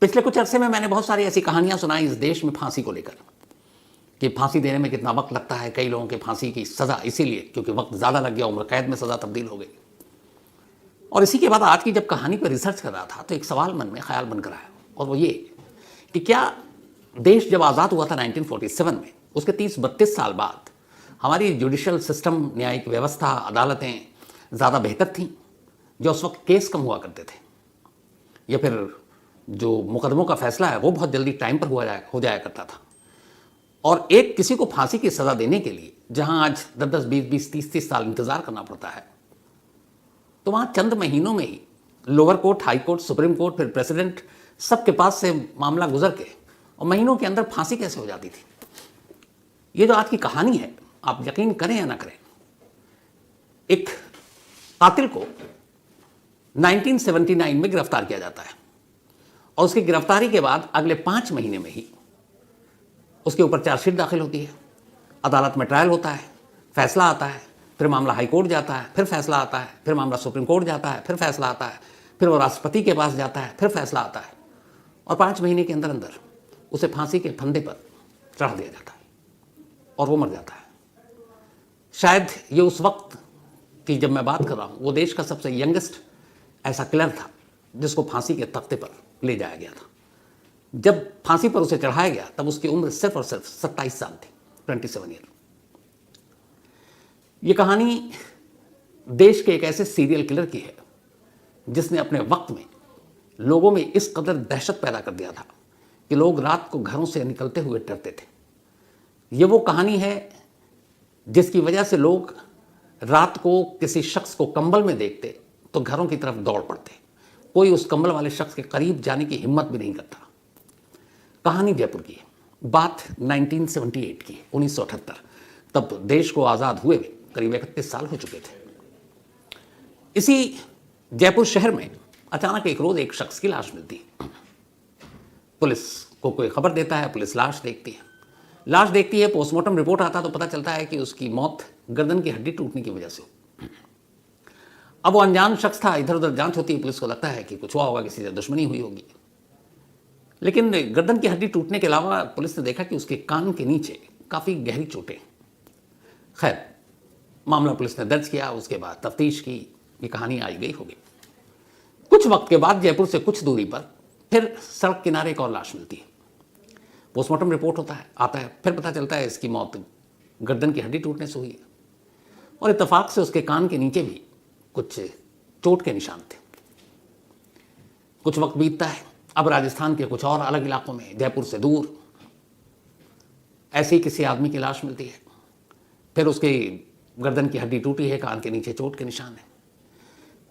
पिछले कुछ अरसे में मैंने बहुत सारी ऐसी कहानियां सुनाई इस देश में फांसी को लेकर कि फांसी देने में कितना वक्त लगता है। कई लोगों के फांसी की सज़ा इसीलिए क्योंकि वक्त ज़्यादा लग गया, उम्र कैद में सज़ा तब्दील हो गई। और इसी के बाद आज की जब कहानी पर रिसर्च कर रहा था तो एक सवाल मन में ख्याल बनकर आया, और वो ये कि क्या देश जब आज़ाद हुआ था 1947 में, उसके 30-32 साल बाद हमारी जुडिशल सिस्टम, न्यायिक व्यवस्था, अदालतें ज़्यादा बेहतर थीं? जो उस वक्त केस कम हुआ करते थे, या फिर जो मुकदमों का फैसला है वो बहुत जल्दी टाइम पर हो जाया करता था। और एक किसी को फांसी की सज़ा देने के लिए जहां आज 10-10, 20-20, 30-30 साल इंतज़ार करना पड़ता है, तो वहाँ चंद महीनों में ही lower court, high court, supreme court, फिर प्रेसिडेंट, सबके पास से मामला गुजर के और महीनों के अंदर फांसी कैसे हो जाती थी। ये जो आज की कहानी है, आप यकीन करें या ना करें, एक कातिल को 1979 में गिरफ्तार किया जाता है और उसकी गिरफ्तारी के बाद अगले 5 महीने में ही उसके ऊपर चार्जशीट दाखिल होती है, अदालत में ट्रायल होता है, फैसला आता है, फिर मामला हाई कोर्ट जाता है, फिर फैसला आता है, फिर मामला सुप्रीम कोर्ट जाता है, फिर फैसला आता है, फिर वो राष्ट्रपति के पास जाता है, फिर फैसला आता है, और 5 महीने के अंदर अंदर उसे फांसी के फंदे पर चढ़ा दिया जाता है और वो मर जाता है। शायद ये उस वक्त की जब मैं बात कर रहा हूँ, वो देश का सबसे यंगेस्ट ऐसा किलर था जिसको फांसी के तख्ते पर ले जाया गया था। जब फांसी पर उसे चढ़ाया गया तब उसकी उम्र सिर्फ और सिर्फ 27 साल थी, 27 ईयर। ये कहानी देश के एक ऐसे सीरियल किलर की है जिसने अपने वक्त में लोगों में इस कदर दहशत पैदा कर दिया था कि लोग रात को घरों से निकलते हुए डरते थे। ये वो कहानी है जिसकी वजह से लोग रात को किसी शख्स को कंबल में देखते तो घरों की तरफ दौड़ पड़ते, कोई उस कंबल वाले शख्स के करीब जाने की हिम्मत भी नहीं करता। कहानी जयपुर की है, बात 1978 की है, 1978। तब देश को आज़ाद हुए हुए करीब 31 साल हो चुके थे। इसी जयपुर शहर में अचानक एक रोज़ एक शख्स की लाश मिलती है। पुलिस को कोई खबर देता है, पुलिस लाश देखती है, पोस्टमार्टम रिपोर्ट आता है तो पता चलता है कि उसकी मौत गर्दन की हड्डी टूटने की वजह से। अब वो अनजान शख्स था, इधर उधर जांच होती है, पुलिस को लगता है कि कुछ हुआ होगा, किसी से दुश्मनी हुई होगी। लेकिन गर्दन की हड्डी टूटने के अलावा पुलिस ने देखा कि उसके कान के नीचे काफ़ी गहरी चोटें। खैर, मामला पुलिस ने दर्ज किया, उसके बाद तफ्तीश की, ये कहानी आई गई होगी। कुछ वक्त के बाद जयपुर से कुछ दूरी पर फिर सड़क किनारे एक और लाश मिलती है। पोस्टमार्टम रिपोर्ट आता है, फिर पता चलता है इसकी मौत गर्दन की हड्डी टूटने से हुई है, और इत्तेफाक से उसके कान के नीचे भी कुछ चोट के निशान थे। कुछ वक्त बीतता है, अब राजस्थान के कुछ और अलग इलाकों में, जयपुर से दूर, ऐसे ही किसी आदमी की लाश मिलती है। फिर उसकी गर्दन की हड्डी टूटी है, कान के नीचे चोट के निशान है।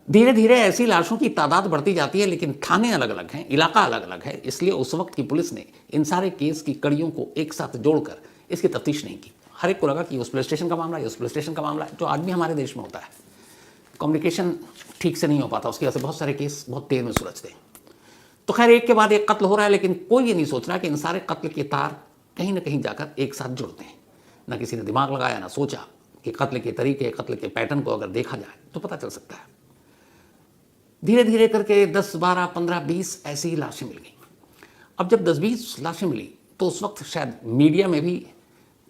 धीरे धीरे ऐसी लाशों की तादाद बढ़ती जाती है, लेकिन थाने अलग अलग हैं, इलाका अलग अलग है। इसलिए उस वक्त की पुलिस ने इन सारे केस की कड़ियों को एक साथ जोड़कर इसकी तफ्तीश नहीं की। हर एक को लगा कि उस पुलिस स्टेशन का मामला है, उस पुलिस स्टेशन का मामला है, जो आज भी हमारे देश में होता है। कम्युनिकेशन ठीक से नहीं हो पाता, उसकी वजह से बहुत सारे केस बहुत देर में सुलझते हैं। तो खैर, एक के बाद एक कत्ल हो रहा है, लेकिन कोई ये नहीं सोच रहा कि इन सारे कत्ल के तार कहीं ना कहीं जाकर एक साथ जुड़ते हैं। ना किसी ने दिमाग लगाया, ना सोचा कि कत्ल के तरीके, कत्ल के पैटर्न को अगर देखा जाए तो पता चल सकता है। धीरे धीरे करके 10, 12, 15, 20 ऐसी ही लाशें मिल गई। अब जब 10-20 लाशें मिली तो उस वक्त शायद मीडिया में भी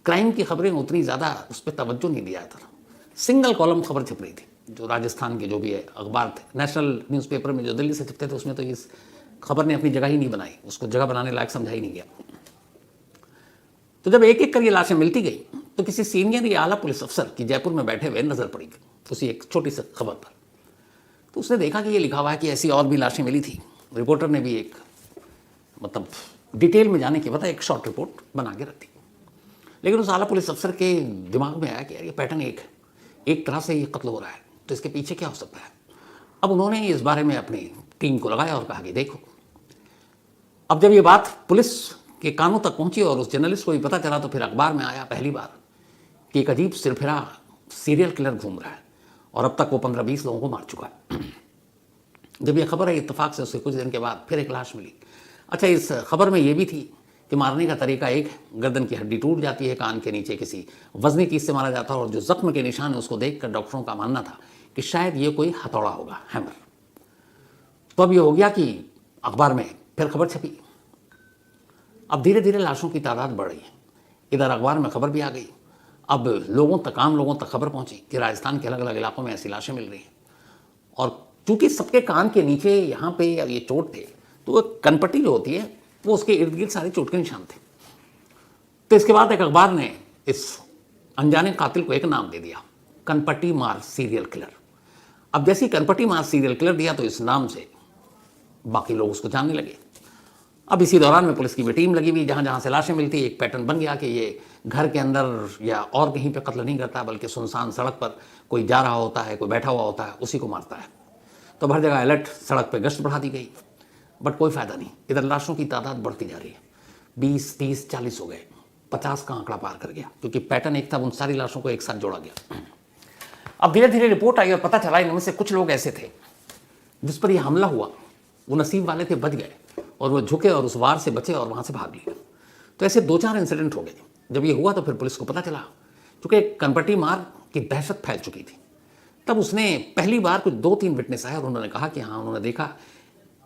क्राइम की खबरें उतनी ज़्यादा उस पर तवज्जो नहीं दिया जाता था। सिंगल कॉलम खबर छप रही थी, जो राजस्थान के जो भी है अखबार थे, नेशनल न्यूज़पेपर में जो दिल्ली से छपते थे, उसमें तो इस खबर ने अपनी जगह ही नहीं बनाई, उसको जगह बनाने लायक समझा ही नहीं गया। तो जब एक एक कर ये लाशें मिलती गई तो किसी सीनियर या आला पुलिस अफसर की जयपुर में बैठे हुए नजर पड़ी उसी एक छोटी सी खबर पर। तो उसने देखा कि ये लिखा हुआ है कि ऐसी और भी लाशें मिली थी। रिपोर्टर ने भी एक डिटेल में जाने के बाद एक शॉर्ट रिपोर्ट बना के रख दी। लेकिन उस आला पुलिस अफसर के दिमाग में आया कि यार ये पैटर्न एक तरह से ये कत्ल हो रहा है, तो इसके पीछे क्या हो सकता है। अब उन्होंने इस बारे में अपनी टीम को लगाया और कहा कि देखो। अब जब ये बात पुलिस के कानों तक पहुंची और उस जर्नलिस्ट को भी पता चला, तो फिर अखबार में आया पहली बार कि एक अजीब सिरफिरा सीरियल किलर घूम रहा है और अब तक वो 15-20 लोगों को मार चुका है। जब ये खबर आई, इत्तेफाक से उसके कुछ दिन के बाद फिर एक लाश मिली। अच्छा, इस खबर में ये भी थी कि मारने का तरीका एक, गर्दन की हड्डी टूट जाती है, कान के नीचे किसी वजनी चीज़ से मारा जाता है, और जो जख्म के निशान है उसको देखकर डॉक्टरों का मानना था कि शायद ये कोई हथौड़ा होगा, हैमर। तो अब ये हो गया कि अखबार में फिर खबर छपी। अब धीरे धीरे लाशों की तादाद बढ़ रही है। इधर अखबार में खबर भी आ गई। अब लोगों तक, आम लोगों तक खबर पहुंची कि राजस्थान के अलग अलग इलाकों में ऐसी लाशें मिल रही हैं। और चूंकि सबके कान के नीचे यहाँ पे ये चोट थे, तो वो कनपट्टी जो होती है वो उसके इर्द गिर्द सारे चोट के निशान थे। तो इसके बाद एक अखबार ने इस अनजाने कातिल को एक नाम दे दिया, कनपट्टी मार सीरियल किलर। अब जैसे ही कनपट्टी मार सीरियल किलर दिया तो इस नाम से बाकी लोग उसको जानने लगे। अब इसी दौरान में पुलिस की भी टीम लगी हुई, जहाँ जहाँ से लाशें मिलती, एक पैटर्न बन गया कि ये घर के अंदर या और कहीं पे कत्ल नहीं करता, बल्कि सुनसान सड़क पर कोई जा रहा होता है, कोई बैठा हुआ होता है, उसी को मारता है। तो हर जगह अलर्ट, सड़क पे गश्त बढ़ा दी गई, बट कोई फायदा नहीं। इधर लाशों की तादाद बढ़ती जा रही है। 20, 30, 40 हो गए, 50 का आंकड़ा पार कर गया, क्योंकि पैटर्न एक था, उन सारी लाशों को एक साथ जोड़ा गया। अब धीरे धीरे रिपोर्ट आई और पता चला इनमें से कुछ लोग ऐसे थे जिस पर यह हमला हुआ, वो नसीब वाले थे, बच गए, और वो झुके और उस वार से बचे और वहाँ से भाग लिए। तो ऐसे 2-4 इंसिडेंट हो गए। जब ये हुआ तो फिर पुलिस को पता चला, क्योंकि कनपट्टी मार की दहशत फैल चुकी थी। तब उसने पहली बार कुछ 2-3 विटनेस आए और उन्होंने कहा कि हाँ, उन्होंने देखा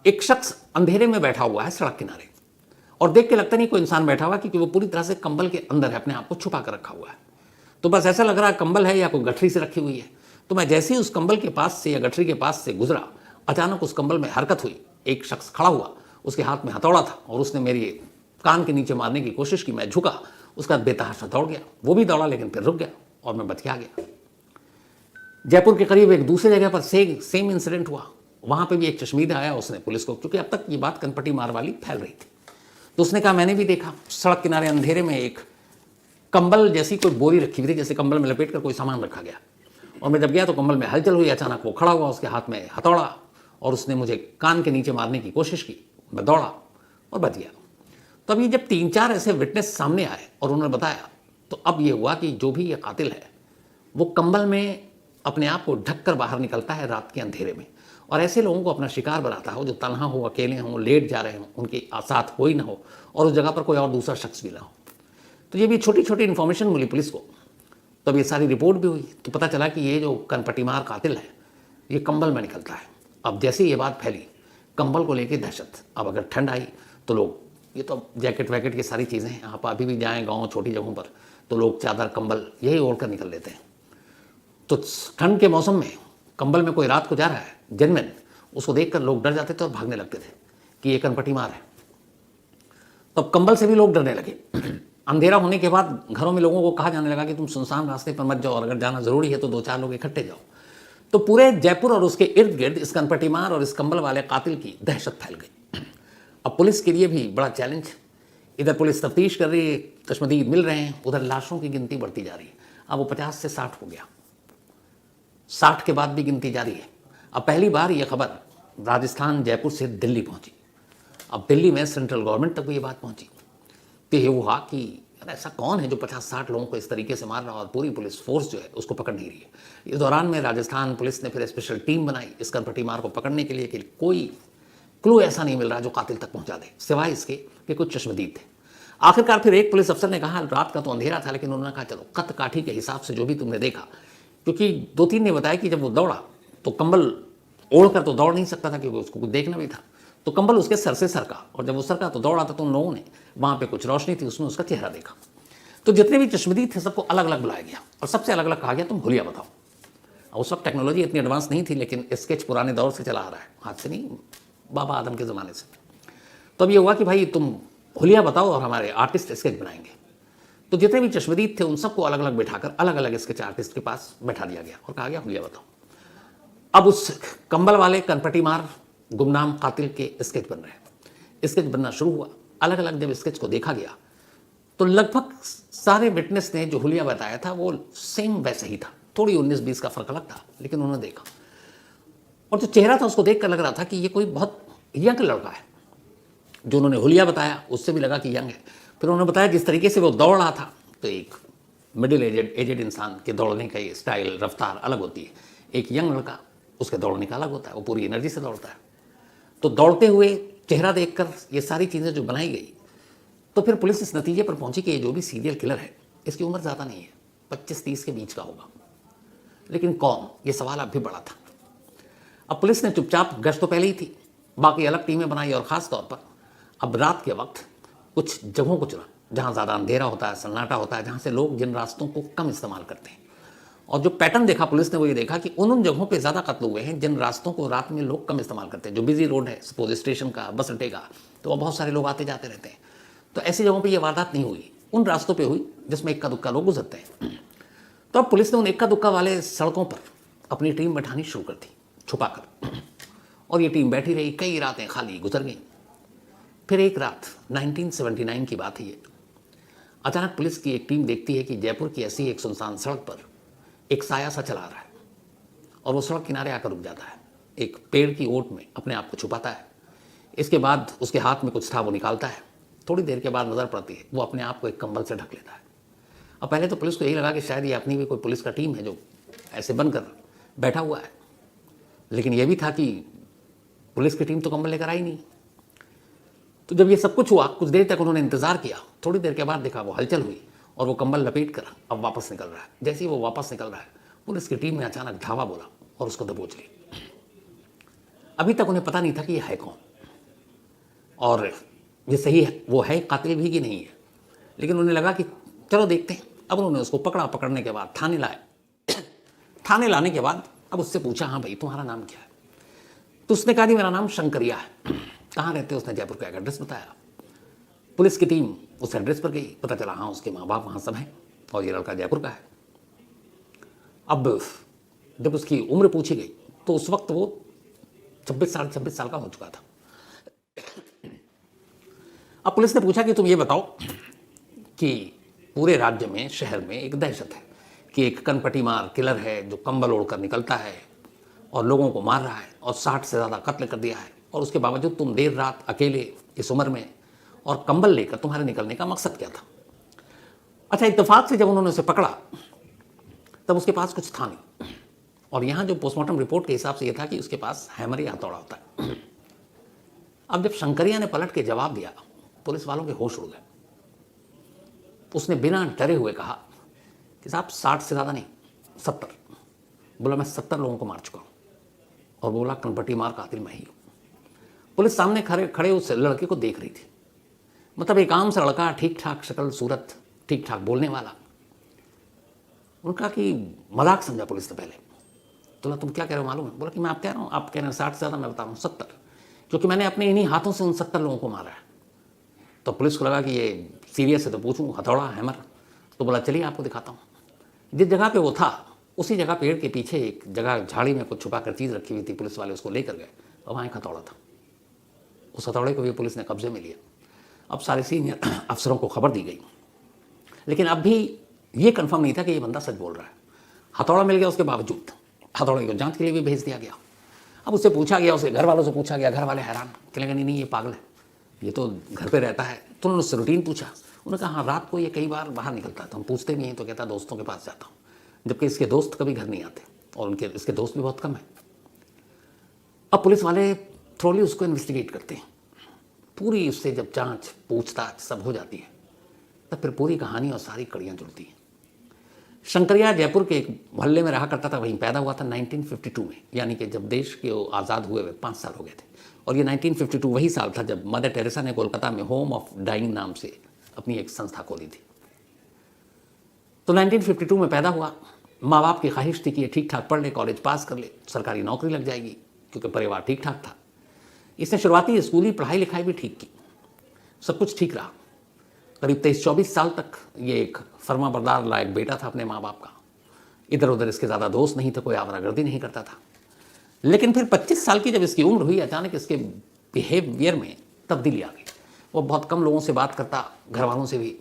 एक शख्स अंधेरे में बैठा हुआ है सड़क किनारे, और देख के लगता नहीं कोई इंसान बैठा हुआ, क्योंकि वो पूरी तरह से कंबल के अंदर है, अपने आप को छुपा कर रखा हुआ है। तो बस ऐसा लग रहा है कंबल है या कोई गठरी से रखी हुई है। तो मैं जैसे ही उस कंबल के पास से या गठरी के पास से गुजरा, अचानक उस कंबल में हरकत हुई। एक शख्स खड़ा हुआ, उसके हाथ में हथौड़ा था, और उसने मेरी कान के नीचे मारने की कोशिश की। मैं झुका, उसका बेतहाशा दौड़ गया। वो भी दौड़ा, लेकिन फिर रुक गया और मैं बच के आ गया। जयपुर के करीब एक दूसरी जगह पर सेम इंसिडेंट हुआ। वहाँ पे भी एक चश्मीद आया, उसने पुलिस को, क्योंकि अब तक ये बात कनपट्टी मार वाली फैल रही थी, तो उसने कहा मैंने भी देखा सड़क किनारे अंधेरे में एक कंबल जैसी कोई बोरी रखी हुई थी, जैसे कंबल में लपेट कर कोई सामान रखा गया। और मैं जब गया तो कंबल में हलचल हुई। अचानक वो खड़ा हुआ, उसके हाथ में हथौड़ा, और उसने मुझे कान के नीचे मारने की कोशिश की। मैं दौड़ा और बच गया। तो अभी जब 3-4 ऐसे विटनेस सामने आए और उन्होंने बताया, तो अब ये हुआ कि जो भी ये कातिल है वो कंबल में अपने आप को ढक कर बाहर निकलता है रात के अंधेरे में, और ऐसे लोगों को अपना शिकार बनाता हो जो तन्हा हो, अकेले हों, लेट जा रहे हों, उनके साथ हो ही ना हो, और उस जगह पर कोई और दूसरा शख्स भी ना हो। तो ये भी छोटी छोटी इन्फॉर्मेशन मिली पुलिस को। तब ये सारी रिपोर्ट भी हुई, तो पता चला कि ये जो कनपट्टी मार कातिल है ये कंबल में निकलता है। अब जैसे ये बात फैली, कंबल को लेके दहशत। अब अगर ठंड आई तो लोग, ये तो जैकेट वैकेट की सारी चीज़ें हैं, आप अभी भी जाएँ गाँव छोटी जगहों पर तो लोग चादर कंबल यही ओढ़ कर निकल लेते हैं। तो ठंड के मौसम में कंबल में कोई रात को जा रहा है जेनमेन, उसको देखकर लोग डर जाते थे और भागने लगते थे कि ये कनपट्टी मार है। तो अब कंबल से भी लोग डरने लगे। अंधेरा होने के बाद घरों में लोगों को कहा जाने लगा कि तुम सुनसान रास्ते पर मत जाओ, और अगर जाना जरूरी है तो 2-4 लोग इकट्ठे जाओ। तो पूरे जयपुर और उसके इर्द गिर्द इस कनपट्टी मार और इस कंबल वाले कातिल की दहशत फैल गई। अब पुलिस के लिए भी बड़ा चैलेंज। इधर पुलिस तफ्तीश कर रही है, तशमीद मिल रहे हैं, उधर लाशों की गिनती बढ़ती जा रही है। अब वो 50 से 60 हो गया, 60 के बाद भी गिनती जारी है। अब पहली बार ये खबर राजस्थान जयपुर से दिल्ली पहुंची। अब दिल्ली में सेंट्रल गवर्नमेंट तक भी ये बात पहुंची। तो ये हुआ कि यार ऐसा कौन है जो 50-60 लोगों को इस तरीके से मार रहा है, और पूरी पुलिस फोर्स जो है उसको पकड़ नहीं रही है। इस दौरान में राजस्थान पुलिस ने फिर स्पेशल टीम बनाई इस कनपट्टी मार को पकड़ने के लिए, कि कोई क्लू ऐसा नहीं मिल रहा जो कातिल तक पहुंचा दे, सिवाय इसके कि कुछ चश्मदीद थे। आखिरकार फिर एक पुलिस अफसर ने कहा, रात का तो अंधेरा था, लेकिन उन्होंने कहा चलो कद काठी के हिसाब से जो भी तुमने देखा, क्योंकि 2-3 ने बताया कि जब वो दौड़ा तो कंबल ओढ़ कर तो दौड़ नहीं सकता था, क्योंकि उसको कुछ देखना भी था। तो कंबल उसके सर से सरका, और जब वो सरका तो दौड़ा था, तो उन लोगों ने वहाँ पे कुछ रोशनी थी, उसमें उसका चेहरा देखा। तो जितने भी चश्मदीद थे सबको अलग अलग बुलाया गया, और सबसे अलग अलग कहा गया तुम हुलिया बताओ। उस वक्त टेक्नोलॉजी इतनी एडवांस नहीं थी, लेकिन स्केच पुराने दौर से चला आ रहा है, हाथ से नहीं, बाबा आदम के ज़माने से। तो अब ये हुआ कि भाई तुम हुलिया बताओ और हमारे आर्टिस्ट स्केच बनाएंगे। तो जितने भी चश्मदीद थे उन सबको अलग अलग बिठाकर अलग अलग स्केच आर्टिस्ट के पास बैठा दिया गया और कहा गया हुलिया बताओ। अब उस कंबल वाले कनपट्टी मार गुमनाम कातिल के स्केच बन रहे हैं। स्केच बनना शुरू हुआ। अलग अलग जब स्केच को देखा गया तो लगभग सारे विटनेस ने जो हुलिया बताया था वो सेम वैसे ही था, थोड़ी 19-20 का फर्क अलग था, लेकिन उन्होंने देखा। और जो चेहरा था उसको देख कर लग रहा था कि ये कोई बहुत यंग लड़का है। जो उन्होंने हुलिया बताया उससे भी लगा कि यंग है। फिर उन्होंने बताया जिस तरीके से वो दौड़ रहा था, तो एक मिडिल एजेड इंसान के दौड़ने का ये स्टाइल, रफ्तार अलग होती है। एक यंग लड़का, उसके दौड़ने का अलग होता है, वो पूरी एनर्जी से दौड़ता है। तो दौड़ते हुए चेहरा देखकर ये सारी चीज़ें जो बनाई गई, तो फिर पुलिस इस नतीजे पर पहुंची कि ये जो भी सीरियल किलर है इसकी उम्र ज़्यादा नहीं है, 25-30 के बीच का होगा। लेकिन कौन, ये सवाल अब भी बड़ा था। अब पुलिस ने चुपचाप, गश्त तो पहले ही थी, बाकी अलग टीमें बनाई, और ख़ास तौर पर अब रात के वक्त कुछ जगहों को चुना जहाँ ज़्यादा अंधेरा होता है, सन्नाटा होता है, जहाँ से लोग जिन रास्तों को कम इस्तेमाल करते हैं। और जो पैटर्न देखा पुलिस ने वो ये देखा कि उन जगहों पे ज़्यादा कत्ल हुए हैं जिन रास्तों को रात में लोग कम इस्तेमाल करते हैं। जो बिजी रोड है, सपोज स्टेशन का, बस अड्डे का, तो वहाँ बहुत सारे लोग आते जाते रहते हैं। तो ऐसी जगहों पर यह वारदात नहीं हुई, उन रास्तों पर हुई जिसमें इक्का दुक्का लोग गुजरते हैं। तो अब पुलिस ने उन इक्का दुक्का वाले सड़कों पर अपनी टीम बैठानी शुरू कर दी छुपाकर, और ये टीम बैठी रही। कई रातें खाली गुजर गईं। फिर एक रात 1979 की बात है ये, अचानक पुलिस की एक टीम देखती है कि जयपुर की ऐसी एक सुनसान सड़क पर एक साया सा चला रहा है और वो सड़क किनारे आकर रुक जाता है। एक पेड़ की ओट में अपने आप को छुपाता है। इसके बाद उसके हाथ में कुछ था, वो निकालता है। थोड़ी देर के बाद नज़र पड़ती है, वो अपने आप को एक कंबल से ढक लेता है। अब पहले तो पुलिस को यही लगा कि शायद ये अपनी भी कोई पुलिस का टीम है जो ऐसे बनकर बैठा हुआ है, लेकिन यह भी था कि पुलिस की टीम तो कंबल लेकर आई नहीं। तो जब ये सब कुछ हुआ, कुछ देर तक उन्होंने इंतजार किया। थोड़ी देर के बाद देखा वो हलचल हुई और वो कंबल लपेट कर अब वापस निकल रहा है। जैसे ही वो वापस निकल रहा है, पुलिस की टीम ने अचानक धावा बोला और उसको दबोच ली। अभी तक उन्हें पता नहीं था कि ये है कौन और ये सही है, वो है कातिल भी कि नहीं है, लेकिन उन्हें लगा कि चलो देखते हैं। अब उन्होंने उसको पकड़ा। पकड़ने के बाद थाने लाए। थाने लाने के बाद अब उससे पूछा, हाँ भाई तुम्हारा नाम क्या है? तो उसने कहा, मेरा नाम शंकरिया है। कहाँ रहते हो? उसने जयपुर का एक एड्रेस बताया। पुलिस की टीम उस एड्रेस पर गई। पता चला हाँ उसके माँ बाप वहाँ सब हैं और ये लड़का जयपुर का है। अब जब उसकी उम्र पूछी गई तो उस वक्त वो 26 साल का हो चुका था। अब पुलिस ने पूछा कि तुम ये बताओ कि पूरे राज्य में, शहर में एक दहशत है कि एक कनपटी मार किलर है जो कंबल ओढ़कर निकलता है और लोगों को मार रहा है और 60 से ज़्यादा कत्ल कर दिया है, और उसके बावजूद तुम देर रात अकेले इस उम्र में और कंबल लेकर, तुम्हारे निकलने का मकसद क्या था? अच्छा, इत्तेफाक से जब उन्होंने उसे पकड़ा तब उसके पास कुछ था नहीं, और यहाँ जो पोस्टमार्टम रिपोर्ट के हिसाब से ये था कि उसके पास हैमर या हथौड़ा होता है। अब जब शंकरिया ने पलट के जवाब दिया, पुलिस वालों के होश उड़ गए। उसने बिना डरे हुए कहा कि साहब 60 से ज़्यादा नहीं, 70। बोला मैं 70 लोगों को मार चुका हूँ, और बोला कनपटी मार कातिल मैं ही हूँ। पुलिस सामने खड़े उस लड़के को देख रही थी। मतलब एक आम सा लड़का, ठीक ठाक शक्ल सूरत, ठीक ठाक बोलने वाला। उनका कि मजाक समझा पुलिस ने पहले। बोला तुम क्या कह रहे हो मालूम है? बोला कि मैं आप कह रहा हूँ, आप कह रहे हैं 60 से ज़्यादा, मैं बता रहा हूँ 70, क्योंकि मैंने अपने इन्हीं हाथों से उन 70 लोगों को मारा है। तो पुलिस को लगा कि ये सीरियस है, तो पूछूं हथौड़ा, हैमर? तो बोला चलिए आपको दिखाता हूँ। जिस जगह पे वो था उसी जगह पेड़ के पीछे एक जगह झाड़ी में कुछ छुपा कर चीज़ रखी हुई थी। पुलिस वाले उसको लेकर गए और वहाँ एक हथौड़ा था। उस हथौड़े को भी पुलिस ने कब्जे में लिया। अब सारे सीनियर अफसरों को खबर दी गई, लेकिन अब भी ये कंफर्म नहीं था कि ये बंदा सच बोल रहा है। हथौड़ा मिल गया, उसके बावजूद हथौड़े को जांच के लिए भी भेज दिया गया। अब उससे पूछा गया, उसके घर वालों से पूछा गया। घर वाले हैरान, कहने लगे नहीं ये पागल है, ये तो घर पे रहता है। तो उन्होंने उससे रूटीन पूछा। उन्होंने कहा हाँ रात को ये कई बार बाहर निकलता है, तो हम पूछते भी हैं तो कहता दोस्तों के पास जाता हूँ, जबकि इसके दोस्त कभी घर नहीं आते और इसके दोस्त भी बहुत कम है। अब पुलिस वाले थ्रोली उसको इन्वेस्टिगेट करते हैं। पूरी उससे जब जांच पूछताछ सब हो जाती है, तब फिर पूरी कहानी और सारी कड़ियाँ जुड़ती हैं। शंकरिया जयपुर के एक मोहल्ले में रहा करता था, वहीं पैदा हुआ था 1952 में, यानी कि जब देश के आज़ाद हुए 5 साल हो गए थे। और ये 1952 वही साल था जब मदर टेरेसा ने कोलकाता में होम ऑफ डाइंग नाम से अपनी एक संस्था खोली थी। तो 1952 में पैदा हुआ। माँ बाप की ख्वाहिश थी कि ये ठीक ठाक पढ़ ले, कॉलेज पास कर ले, सरकारी नौकरी लग जाएगी, क्योंकि परिवार ठीक ठाक था। इसने शुरुआती स्कूली पढ़ाई लिखाई भी ठीक की, सब कुछ ठीक रहा। करीब 23-24 साल तक ये एक फर्मा बरदार लायक बेटा था अपने माँ बाप का। इधर उधर इसके ज़्यादा दोस्त नहीं थे, कोई आवारागर्दी नहीं करता था। लेकिन फिर 25 साल की जब इसकी उम्र हुई, अचानक इसके बिहेवियर में तब्दीली आ गई। वो बहुत कम लोगों से बात करता, घर वालों से भी।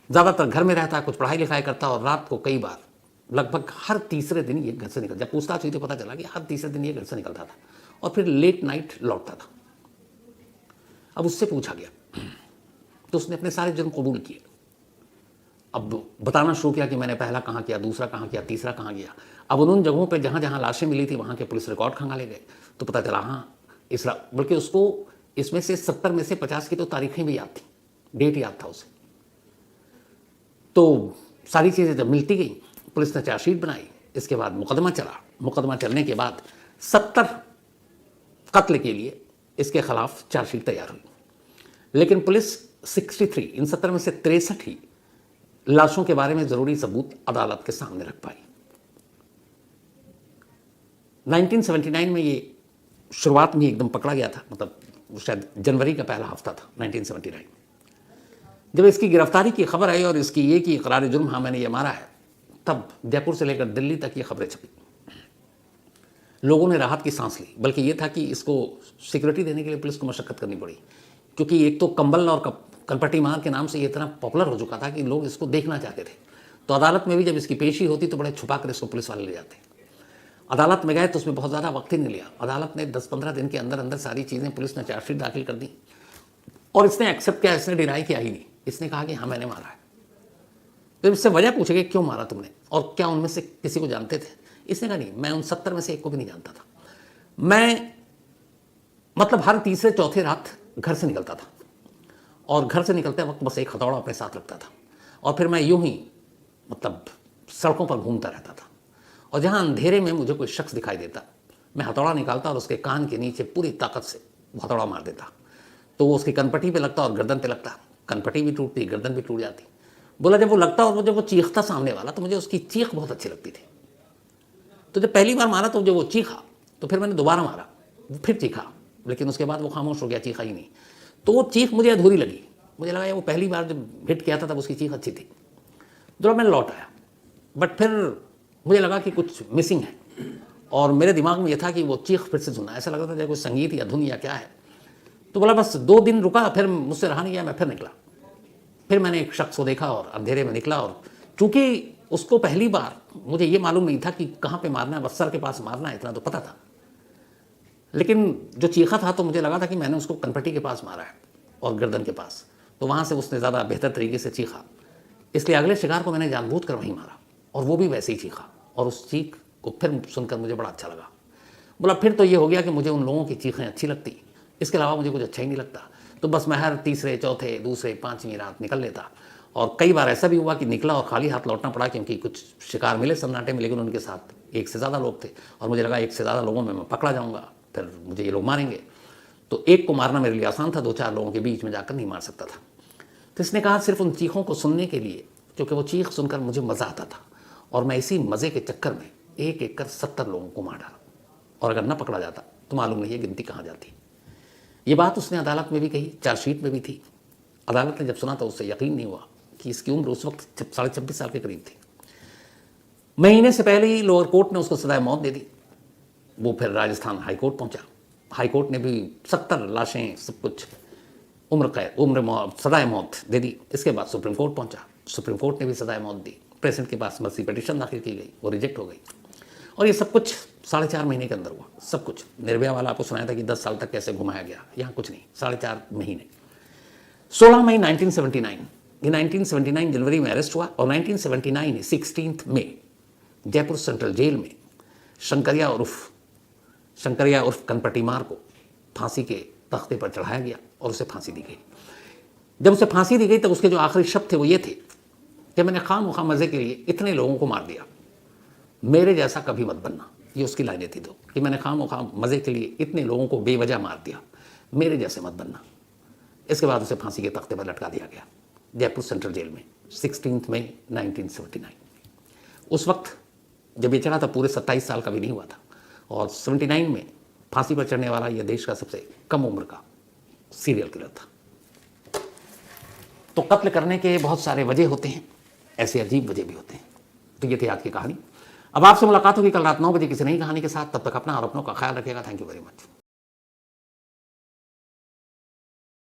ज़्यादातर घर में रहता, कुछ पढ़ाई लिखाई करता, और रात को कई बार लगभग हर तीसरे दिन ये घर से निकल, जब पूछताछ हुई तो पता चला कि हर तीसरे दिन ये घर से निकलता था और फिर लेट नाइट लौटता था। अब उससे पूछा गया तो उसने अपने सारे जुर्म कबूल किए। अब बताना शुरू किया कि मैंने पहला कहाँ किया, दूसरा कहाँ किया, तीसरा कहाँ किया। अब उन जगहों पे जहाँ जहाँ लाशें मिली थी वहाँ के पुलिस रिकॉर्ड खंगाले गए, तो पता चला हाँ बल्कि उसको इसमें से 70 में से 50 की तो तारीखें भी याद थी, डेट याद था उसे। तो सारी चीज़ें जब मिलती गई, पुलिस ने चार्जशीट बनाई। इसके बाद मुकदमा चला। मुकदमा चलने के बाद 70 कत्ल के लिए इसके खिलाफ चार्जशीट तैयार हुई। लेकिन पुलिस 63 इन 70 में से 63 ही लाशों के बारे में जरूरी सबूत अदालत के सामने रख पाई। 1979 में ये शुरुआत में एकदम पकड़ा गया था, मतलब शायद जनवरी का पहला हफ्ता था 1979। जब इसकी गिरफ्तारी की खबर आई और इसकी ये कि इकरार जुर्म हाँ मैंने ये मारा है, तब जयपुर से लेकर दिल्ली तक ये खबरें छपी। लोगों ने राहत की सांस ली, बल्कि ये था कि इसको सिक्योरिटी देने के लिए पुलिस को मशक्कत करनी पड़ी, क्योंकि एक तो कंबल और कनपट्टी मार के नाम से ये इतना पॉपुलर हो चुका था कि लोग इसको देखना चाहते थे। तो अदालत में भी जब इसकी पेशी होती तो बड़े छुपा कर इसको पुलिस वाले ले जाते। अदालत में गए तो उसमें बहुत ज़्यादा वक्त ही नहीं लिया। अदालत ने 10-15 दिन के अंदर अंदर सारी चीज़ें, पुलिस ने चार्जशीट दाखिल कर दी और इसने एक्सेप्ट किया, इसने डिनाई किया ही नहीं। इसने कहा कि हाँ मैंने मारा है। तो इससे वजह पूछे कि क्यों मारा तुमने और क्या उनमें से किसी को जानते थे? इसने कहा नहीं, मैं उन 70 में से एक को भी नहीं जानता था। मैं मतलब हर तीसरे चौथे रात घर से निकलता था और घर से निकलते वक्त बस एक हथौड़ा अपने साथ रखता था और फिर मैं यूं ही मतलब सड़कों पर घूमता रहता था और जहां अंधेरे में मुझे कोई शख्स दिखाई देता, मैं हथौड़ा निकालता और उसके कान के नीचे पूरी ताकत से हथौड़ा मार देता। तो वो उसकी कनपट्टी पे लगता और गर्दन पे लगता, कनपट्टी भी टूटती, गर्दन भी टूट जाती। बोला जब वो लगता और जब वो चीखता सामने वाला तो मुझे उसकी चीख बहुत अच्छी लगती थी। तो जब पहली बार मारा तो जब वो चीखा तो फिर मैंने दोबारा मारा, वो फिर चीखा, लेकिन उसके बाद वो खामोश हो गया, चीखा ही नहीं। तो वो चीख मुझे अधूरी लगी। मुझे लगा ये वो पहली बार जब हिट किया था तब उसकी चीख अच्छी थी। तो मैंने लौट आया, बट फिर मुझे लगा कि कुछ मिसिंग है और मेरे दिमाग में यह था कि वो चीख फिर से सुनना, ऐसा लगता था जैसे कोई संगीत या धुन या क्या है। तो बोला बस 2 दिन रुका, फिर मुझसे रहा नहीं गया, मैं फिर निकला। फिर मैंने एक शख्स को देखा और अंधेरे में निकला और चूंकि उसको पहली बार मुझे ये मालूम नहीं था कि कहाँ पे मारना है, बस सर के पास मारना है, इतना तो पता था। लेकिन जो चीखा था तो मुझे लगा था कि मैंने उसको कनपट्टी के पास मारा है और गर्दन के पास, तो वहाँ से उसने ज़्यादा बेहतर तरीके से चीखा। इसलिए अगले शिकार को मैंने जानबूझ कर वहीं मारा और वो भी वैसे ही चीखा और उस चीख को फिर सुनकर मुझे बड़ा अच्छा लगा। बोला फिर तो ये हो गया कि मुझे उन लोगों की चीखें अच्छी लगती, इसके अलावा मुझे कुछ अच्छा ही नहीं लगता। तो बस मैं हर तीसरे चौथे दूसरे 5वीं रात निकल लेता और कई बार ऐसा भी हुआ कि निकला और खाली हाथ लौटना पड़ा, क्योंकि कुछ शिकार मिले सन्नाटे में, लेकिन उनके साथ 1 से ज़्यादा लोग थे और मुझे लगा 1 से ज़्यादा लोगों में मैं पकड़ा जाऊँगा, फिर मुझे ये लोग मारेंगे। तो एक को मारना मेरे लिए आसान था, 2-4 लोगों के बीच में जाकर नहीं मार सकता था। तो इसने कहा सिर्फ उन चीखों को सुनने के लिए, क्योंकि वो चीख सुनकर मुझे मज़ा आता था और मैं इसी मज़े के चक्कर में एक एक कर 70 लोगों को मार डाला और अगर न पकड़ा जाता तो मालूम नहीं है गिनती कहाँ जाती। ये बात उसने अदालत में भी कही, चार्जशीट में भी थी। अदालत ने जब सुना तो उससे यकीन नहीं हुआ कि इसकी उम्र उस वक्त 26.5 साल के करीब थी। महीने से पहले ही लोअर कोर्ट ने उसको सजाए मौत दे दी। वो फिर राजस्थान हाई कोर्ट पहुंचा। हाई कोर्ट ने भी 70 लाशें सब कुछ सजाए मौत दे दी। इसके बाद सुप्रीम कोर्ट पहुंचा। सुप्रीम कोर्ट ने भी सजाए मौत दी। प्रेसिडेंट के पास मर्सी पिटीशन दाखिल की गई, वो रिजेक्ट हो गई और ये सब कुछ 4.5 महीने के अंदर हुआ। सब कुछ निर्भया वाला आपको सुनाया था कि 10 साल तक कैसे घुमाया गया, यहाँ कुछ नहीं, 4.5 महीने। 16 मई 1979, ये 1979 जनवरी में अरेस्ट हुआ और 1979 16 मई जयपुर सेंट्रल जेल में शंकरिया उर्फ कनपट्टी मार को फांसी के तख्ते पर चढ़ाया गया और उसे फांसी दी गई। जब उसे फांसी दी गई तब उसके जो आखिरी शब्द थे वो ये थे कि मैंने खामखा मज़े के लिए इतने लोगों को मार दिया, मेरे जैसा कभी मत बनना। ये उसकी लाइनें थी दो कि मैंने खामखा मज़े के लिए इतने लोगों को बेवजह मार दिया, मेरे जैसे मत बनना। इसके बाद उसे फांसी के तख्ते पर लटका दिया गया जयपुर सेंट्रल जेल में 16 मई 1979। उस वक्त जब ये चढ़ा था पूरे 27 साल का भी नहीं हुआ था और 79 में फांसी पर चढ़ने वाला यह देश का सबसे कम उम्र का सीरियल किलर था। तो कत्ल करने के बहुत सारे वजह होते हैं, ऐसे अजीब वजह भी होते हैं। तो ये थी आज की कहानी। अब आपसे मुलाकात होगी कल रात 9 बजे किसी नई कहानी के साथ। तब तक अपना और अपनों का ख्याल रखिएगा। Thank you very much.